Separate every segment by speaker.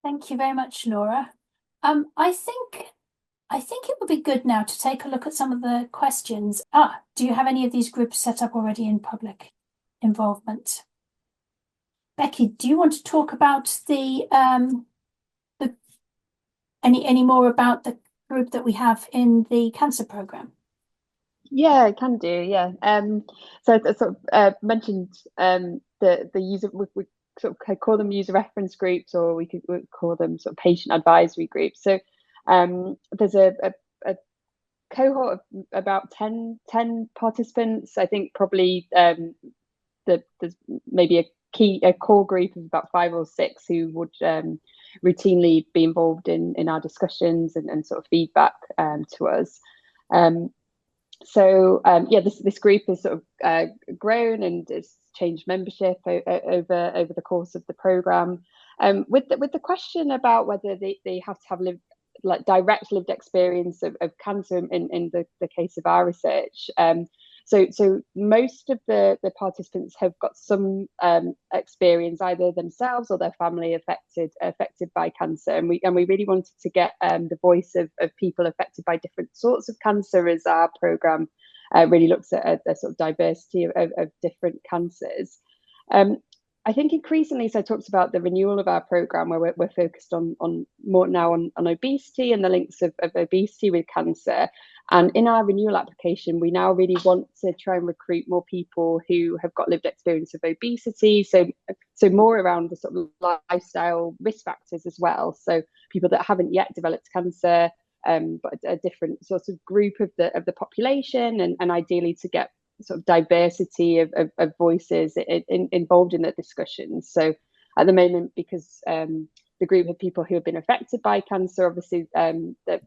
Speaker 1: Thank you very much, Laura. I think it would be good now to take a look at some of the questions. Do you have any of these groups set up already in public involvement? Becky, do you want to talk about the any more about the group that we have in the cancer program?
Speaker 2: Yeah, I can do. Yeah. So I sort of mentioned the user we sort of could call them user reference groups, or we call them sort of patient advisory groups. So there's a cohort of about ten participants. I think probably there's maybe a core group of about five or six who would routinely be involved in our discussions and sort of feedback to us. Um, yeah, this group has sort of grown and it's changed membership over the course of the program. With the question about whether they have to have lived like direct lived experience of cancer in the case of our research. So most of the participants have got some experience, either themselves or their family affected by cancer, and we really wanted to get the voice of people affected by different sorts of cancer, as our program really looks at a sort of diversity of different cancers. Um, I think increasingly, so I talked about the renewal of our program where we're focused on more now on obesity and the links of obesity with cancer. And in our renewal application, we now really want to try and recruit more people who have got lived experience of obesity. So more around the sort of lifestyle risk factors as well. So people that haven't yet developed cancer, but a different sort of group of the population, and ideally to get sort of diversity of voices involved in the discussions. So at the moment, because the group of people who have been affected by cancer, obviously that's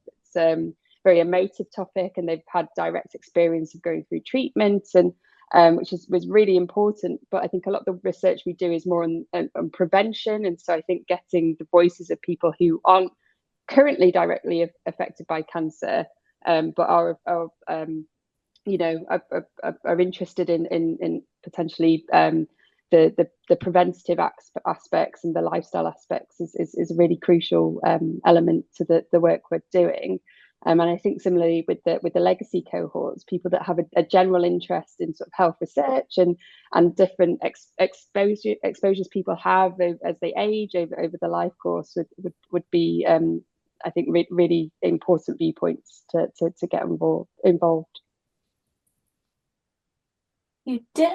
Speaker 2: very emotive topic, and they've had direct experience of going through treatment, and was really important. But I think a lot of the research we do is more on prevention, and so I think getting the voices of people who aren't currently directly affected by cancer, but are interested in potentially the preventative aspects and the lifestyle aspects is a really crucial element to the work we're doing. And I think similarly with the legacy cohorts, people that have a general interest in sort of health research and different exposures people have as they age over the life course would be I think really important viewpoints to get involved.
Speaker 1: You did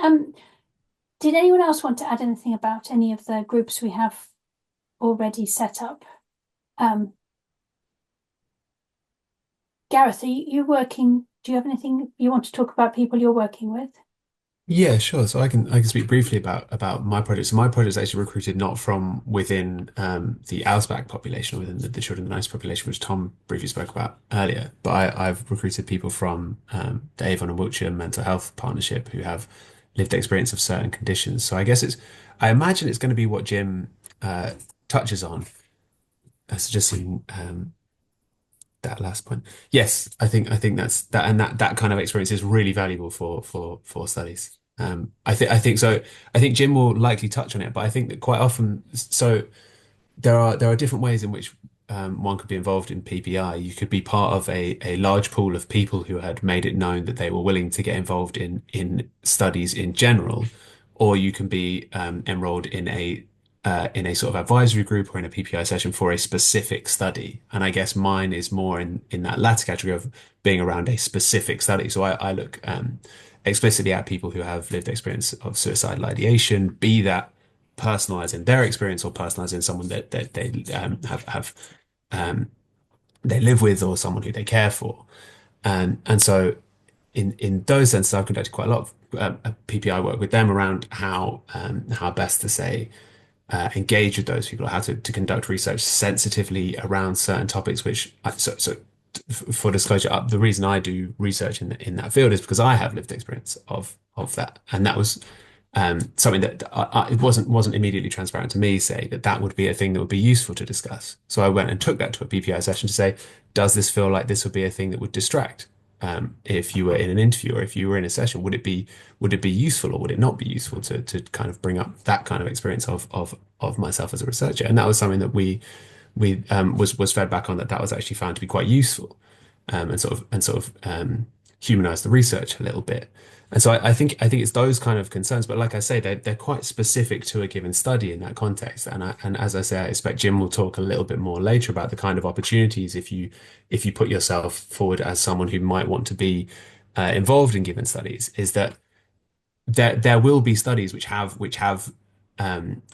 Speaker 1: anyone else want to add anything about any of the groups we have already set up? Gareth, are you working? Do you have anything you want to talk about people you're working with?
Speaker 3: Yeah, sure. So I can speak briefly about my project. So my project is actually recruited not from within the Ausbach population or within the children with nice population, which Tom briefly spoke about earlier. But I've recruited people from the Avon and Wiltshire Mental Health Partnership who have lived experience of certain conditions. So I imagine it's going to be what Jim touches on. So just in that last point. Yes, I think that's that, and that kind of experience is really valuable for studies. I think so. I think Jim will likely touch on it, but I think that quite often, so there are different ways in which one could be involved in PPI. You could be part of a large pool of people who had made it known that they were willing to get involved in studies in general, or you can be enrolled in a sort of advisory group or in a PPI session for a specific study. And I guess mine is more in that latter category of being around a specific study. So I look explicitly at people who have lived experience of suicidal ideation, be that personalized in their experience or personalized in someone that they have they live with or someone who they care for. And so in those senses, I've conducted quite a lot of PPI work with them around how best to say engage with those people, how to conduct research sensitively around certain topics. For disclosure, the reason I do research in that field is because I have lived experience of that, and that was something that it wasn't immediately transparent to me. Say that would be a thing that would be useful to discuss. So I went and took that to a PPI session to say, does this feel like this would be a thing that would distract? if you were in an interview or if you were in a session, would it be useful or would it not be useful to kind of bring up that kind of experience of myself as a researcher? And that was something that we was fed back on, that was actually found to be quite useful, and sort of humanize the research a little bit. And so I think it's those kind of concerns, but like I say, they're quite specific to a given study in that context. And as I say, I expect Jim will talk a little bit more later about the kind of opportunities if you put yourself forward as someone who might want to be involved in given studies, is that there will be studies which have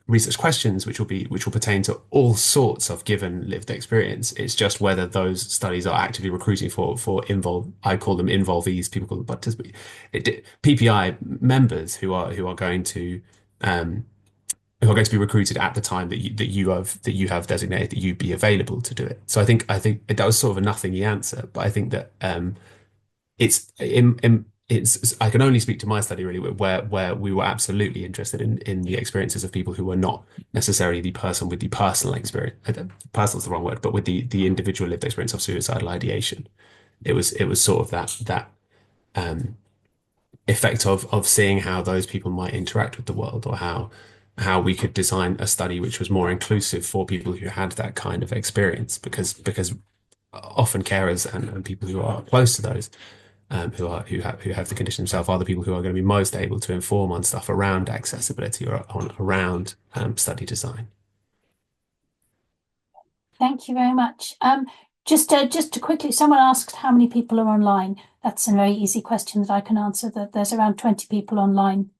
Speaker 3: research questions which will pertain to all sorts of given lived experience. It's just whether those studies are actively recruiting for involve. I call them involvees. People call them participants. PPI members who are going to be recruited at the time that you have designated that you'd be available to do it. So I think that was sort of a nothingy answer, but I think that it's I can only speak to my study really, where we were absolutely interested in the experiences of people who were not necessarily the person with the personal experience. Personal is the wrong word, but with the individual lived experience of suicidal ideation. It was sort of that effect of seeing how those people might interact with the world, or how we could design a study which was more inclusive for people who had that kind of experience, because often carers and people who are close to those who have the condition themselves are the people who are going to be most able to inform on stuff around accessibility or around study design.
Speaker 1: Thank you very much. Just to quickly, someone asked how many people are online. That's a very easy question that I can answer. That there's around 20 people online.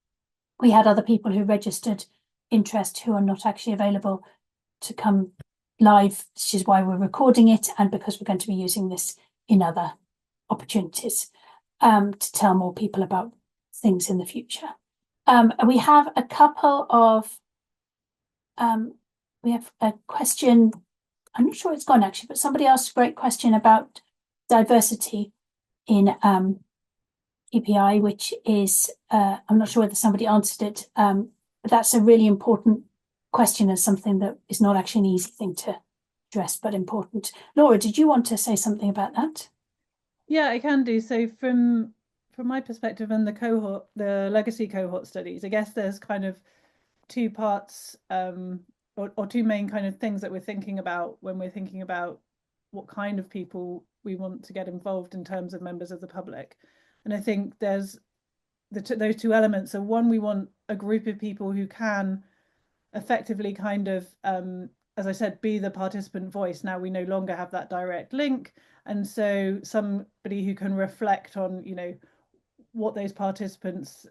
Speaker 1: We had other people who registered interest who are not actually available to come live, which is why we're recording it, and because we're going to be using this in other opportunities to tell more people about things in the future. We have a couple of we have a question. I'm not sure it's gone actually, but somebody asked a great question about diversity in EPI, which is, I'm not sure whether somebody answered it, but that's a really important question and something that is not actually an easy thing to address, but important. Laura, did you want to say something about that?
Speaker 4: Yeah, I can do. So from my perspective and the legacy cohort studies, I guess there's kind of two parts, or two main kind of things that we're thinking about when we're thinking about what kind of people we want to get involved in terms of members of the public. And I think there's those two elements. So one, we want a group of people who can effectively kind of, as I said, be the participant voice. Now we no longer have that direct link. And so somebody who can reflect on, what those participants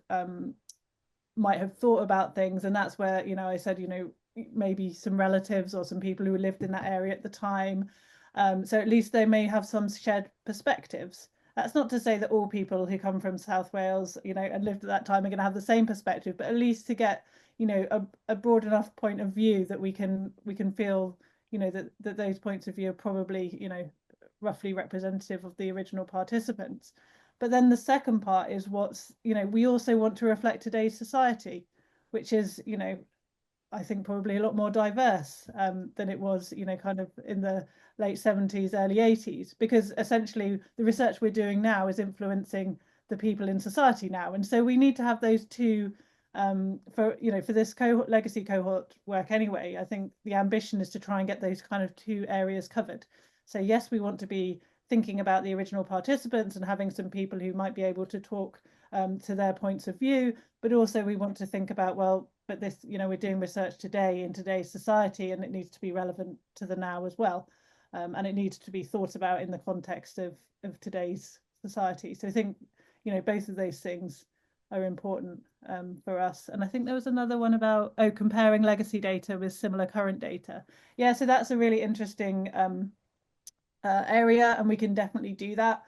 Speaker 4: might have thought about things. And that's where, I said, maybe some relatives or some people who lived in that area at the time. So at least they may have some shared perspectives. That's not to say that all people who come from South Wales, and lived at that time are going to have the same perspective, but at least to get, a broad enough point of view that we can feel, that those points of view are probably, roughly representative of the original participants. But then the second part is we also want to reflect today's society, which is, I think probably a lot more diverse than it was, kind of in the late 70s, early 80s, because essentially the research we're doing now is influencing the people in society now. And so we need to have those two for this legacy cohort work anyway. I think the ambition is to try and get those kind of two areas covered. So yes, we want to be thinking about the original participants and having some people who might be able to talk to their points of view, but also we want to think about, but this, we're doing research today in today's society, and it needs to be relevant to the now as well. And it needs to be thought about in the context of today's society. So I think, both of those things are important for us. And I think there was another one about, comparing legacy data with similar current data. Yeah, so that's a really interesting area, and we can definitely do that.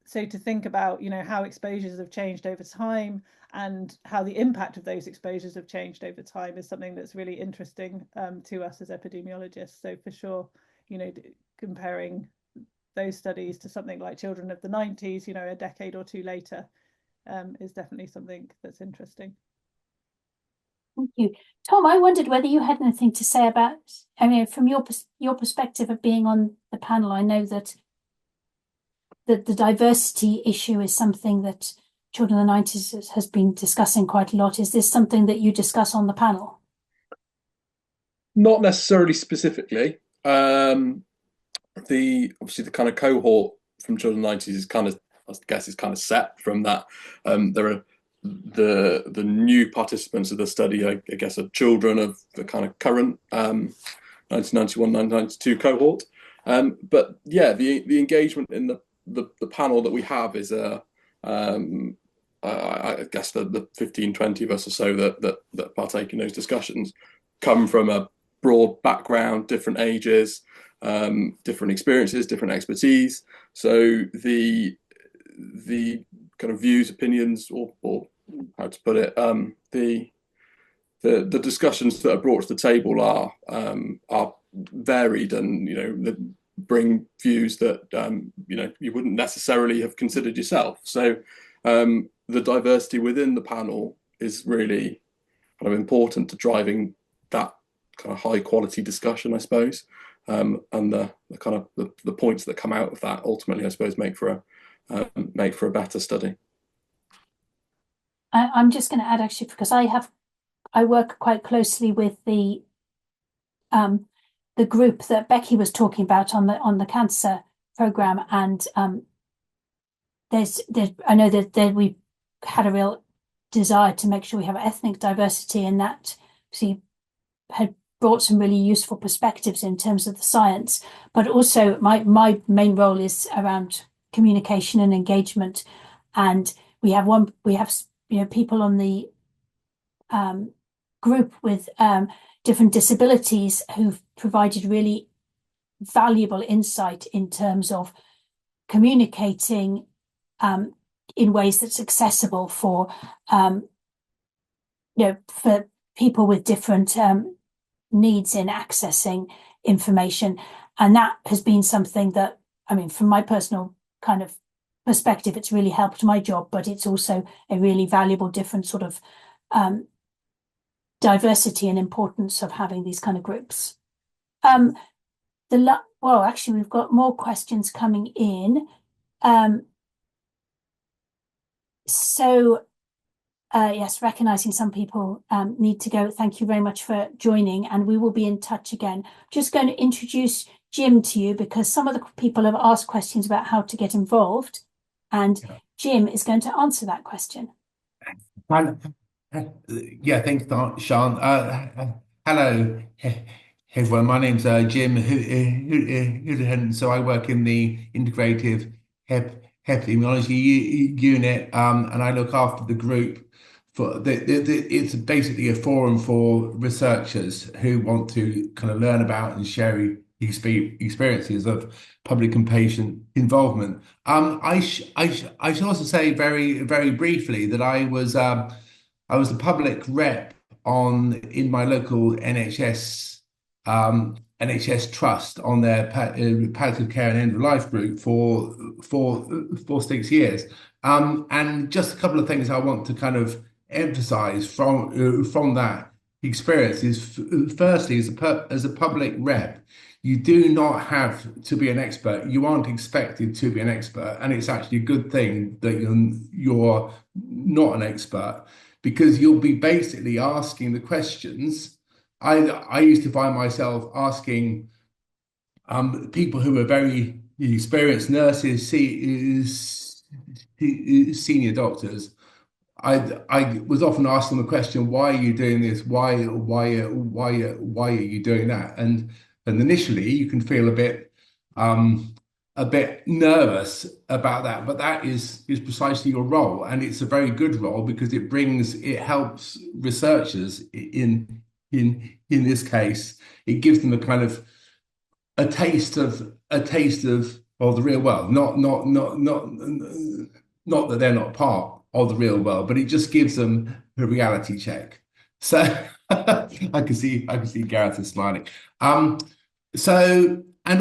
Speaker 4: So to think about, how exposures have changed over time and how the impact of those exposures have changed over time is something that's really interesting to us as epidemiologists. So for sure, comparing those studies to something like children of the 90s, a decade or two later, is definitely something that's interesting.
Speaker 1: Thank you. Tom, I wondered whether you had anything to say about, from your perspective of being on the panel. I know that that the diversity issue is something that Children of the 90s has been discussing quite a lot. Is this something that you discuss on the panel?
Speaker 5: Not necessarily specifically. Obviously the kind of cohort from Children of the 90s is kind of, I guess, is kind of set from that. There are the new participants of the study, I guess, are children of the kind of current 1991, 1992 cohort. But yeah, the engagement in the panel that we have is I guess the 15, 20 of us or so that partake in those discussions come from a broad background, different ages, different experiences, different expertise. So the kind of views, opinions, or how to put it, the discussions that are brought to the table are varied, and bring views that you wouldn't necessarily have considered yourself. So the diversity within the panel is really kind of important to driving that kind of high quality discussion, I suppose, and the kind of the points that come out of that ultimately, I suppose, make for a better study.
Speaker 1: I'm just going to add, actually, because I work quite closely with the group that Becky was talking about on the cancer program, and I know that we had a real desire to make sure we have ethnic diversity, and that she had brought some really useful perspectives in terms of the science. But also my main role is around communication and engagement, and we have people on the group with different disabilities who've provided really valuable insight in terms of communicating in ways that's accessible for for people with different needs in accessing information. And that has been something that, I mean, from my personal kind of perspective, it's really helped my job, but it's also a really valuable different sort of diversity and importance of having these kind of groups. Well, actually, we've got more questions coming in. Yes, recognizing some people need to go. Thank you very much for joining, and we will be in touch again. Just going to introduce Jim to you, because some of the people have asked questions about how to get involved, and Jim is going to answer that question.
Speaker 6: Yeah, thanks, Sean. Hello, everyone. My name's Jim Houlihan. So I work in the integrative epidemiology unit, and I look after the group for it's basically a forum for researchers who want to kind of learn about and share experiences of public and patient involvement. I should also say very, very briefly that I was the public rep in my local NHS trust on their palliative care and end of life group for 6 years. And just a couple of things I want to kind of emphasize from that experience is, firstly, as a public rep, you do not have to be an expert. You aren't expected to be an expert, and it's actually a good thing that you're not an expert, because you'll be basically asking the questions. I used to find myself asking people who were very experienced nurses, senior doctors. I was often asking the question, why are you doing this? Why are you doing that? And initially you can feel a bit nervous about that, but that is precisely your role, and it's a very good role, because it helps researchers in this case. It gives them a kind of a taste of the real world. Not that they're not part of the real world, but it just gives them a reality check. So I can see Gareth is smiling. And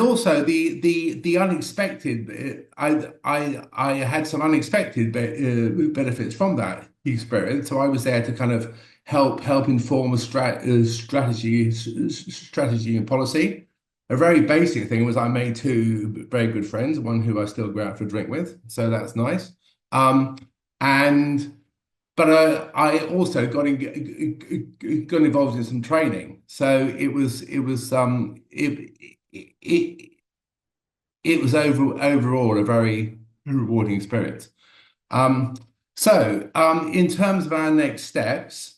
Speaker 6: also the unexpected. I had some unexpected benefits from that experience. So I was there to kind of help inform a strategy and policy. a very basic thing was I made two very good friends, one who I still go out for a drink with, so that's nice. And but I also got involved in some training, so it was overall a very rewarding experience. In terms of our next steps,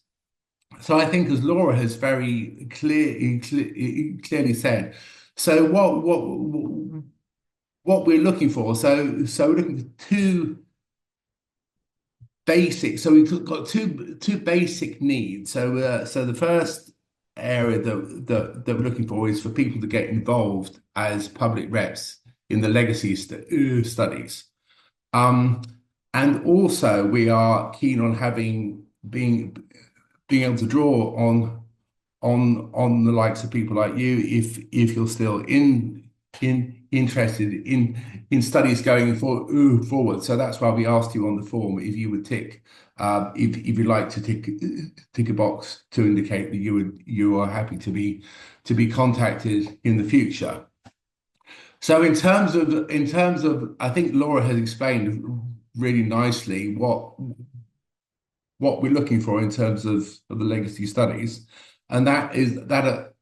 Speaker 6: so I think as Laura has very clearly said, so what we're looking for, so we're looking for two basic. So we've got two basic needs. So the first area that we're looking for is for people to get involved as public reps in the legacy studies. And also we are keen on being able to draw on the likes of people like you if you're still interested in studies going forward. So that's why we asked you on the form if you would tick if you'd like to tick a box to indicate that you are happy to be contacted in the future. So in terms of I think Laura has explained really nicely what we're looking for in terms of the legacy studies, and that is that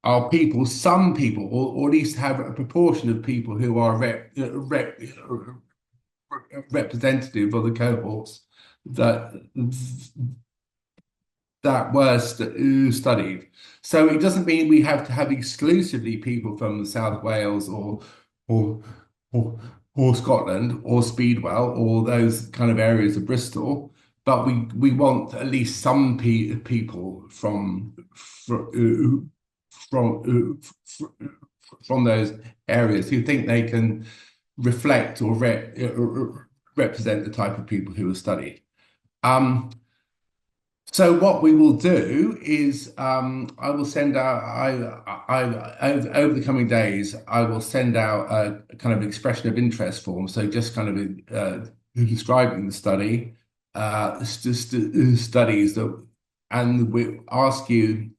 Speaker 6: are people, some people, or at least have a proportion of people who are representative of the cohorts that were studied. So it doesn't mean we have to have exclusively people from South Wales or Scotland or Speedwell or those kind of areas of Bristol, but we want at least some people from those areas who think they can reflect or represent the type of people who are studied. So what we will do is I will send out over the coming days I will send out a kind of expression of interest form. So just kind of describing the study, studies that, and we ask you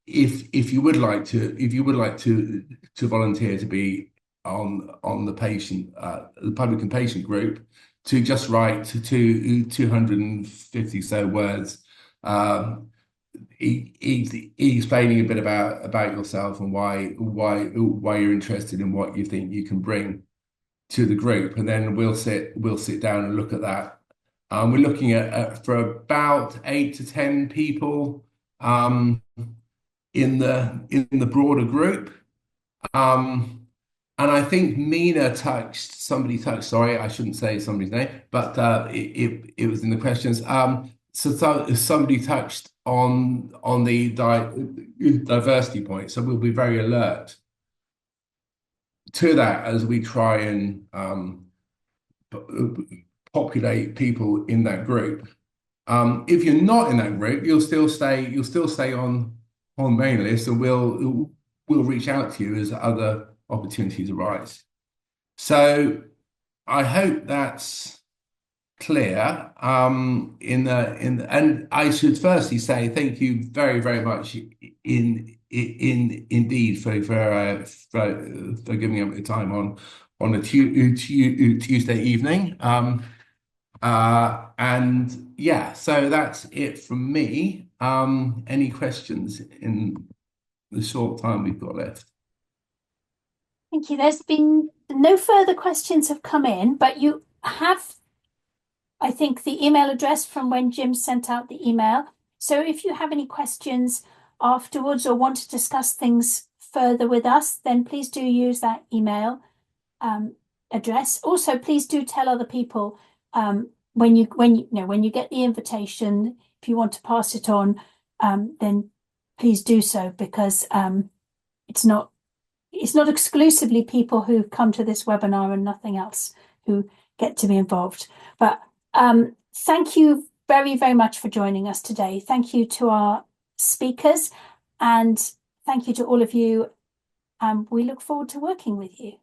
Speaker 6: if you would like to volunteer to be on the public and patient group, to just write to 250 so words, explaining a bit about yourself and why you're interested in what you think you can bring to the group, and then we'll sit down and look at that. We're looking at for about 8 to 10 people in the broader group. And I think somebody touched, sorry, I shouldn't say somebody's name, but it was in the questions. So somebody touched on the diversity point. So we'll be very alert to that as we try and populate people in that group. If you're not in that group, you'll still stay on main list, and we'll reach out to you as other opportunities arise. So I hope that's clear. And I should firstly say thank you very, very much indeed for giving up your time on a Tuesday evening. And yeah, so that's it from me. Any questions in the short time we've got left?
Speaker 1: Thank you. There's been no further questions have come in, but you have, I think, the email address from when Jim sent out the email. So if you have any questions afterwards or want to discuss things further with us, then please do use that email address. Also, please do tell other people when you get the invitation, if you want to pass it on, then please do so, because it's not exclusively people who come to this webinar and nothing else who get to be involved. But thank you very, very much for joining us today. Thank you to our speakers, and thank you to all of you. We look forward to working with you.